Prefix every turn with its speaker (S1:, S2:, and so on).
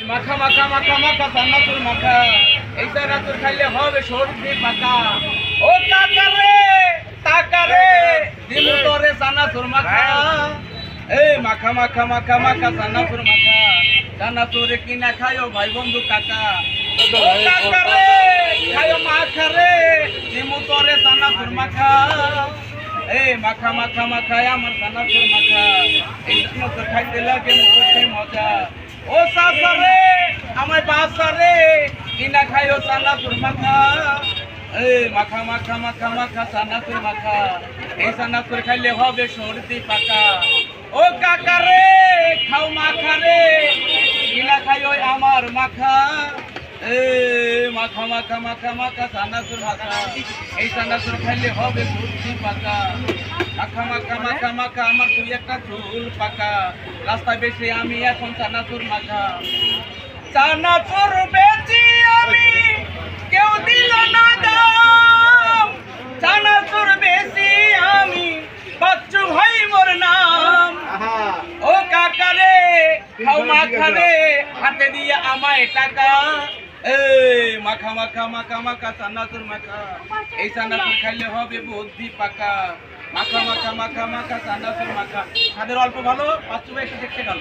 S1: মাখা মাখা মাখা মাখা চানাচুর মাখা, এই চানাচুর খাইলে হবে সর্দি পাকা। ও টাকা রে দিমু তোরে চানাচুর মাখা। এই মাখা মাখা মাখা মাখা চানাচুর মাখা, চানাচুরে কিনা খায়ো ভাই বন্ধু কাকা। ও কাকা রে খায়ো মাখা রে দিমু তোরে চানাচুর মাখা। এই মাখা মাখা মাখা আমার চানাচুর মাখা, এই চানাচুর খাইতে লাগে মুখে মজা। ও চাচা রে আমার বাসা রে কিনা খাইও চানাচুর মাখা। এই মাখা মাখা মাখা মাখা চানাচুর মাখা, এই চানাচুর খাইলে হবে সর্দি পাকা। ও কাকা রে খাও মাখা রে কিনা খাইও আমার মাখা। এই মাখা মাখা মাখা মাখা চানাচুর মাখা, এই চানাচুর খাইলে হবে সর্দি পাকা। মাখা মাখা মাখা মাখা আমার দুই একটা চুল পাকা, রাস্তায় বেশি আমি এখন চানাচুর মাখা। চানাচুর বেচি আমি কেউ দিল না দাম, চানাচুর বেশি আমি বাচ্চু ভাই মোর নাম। ও কাকা রে খাও মাখা রে হাতে দিয়ে আমায় টাকা। এই মাখা মাখা মাখা মাখা চানাচুর মাখা, এই চানাচুর খাইলে হবে বুদ্ধি পাকা। মাখা মাখা মাখা মাখা চানাচুর মাখা, তাদের অল্প ভালো বাচ্চু ভাই একটু দেখতে গেল।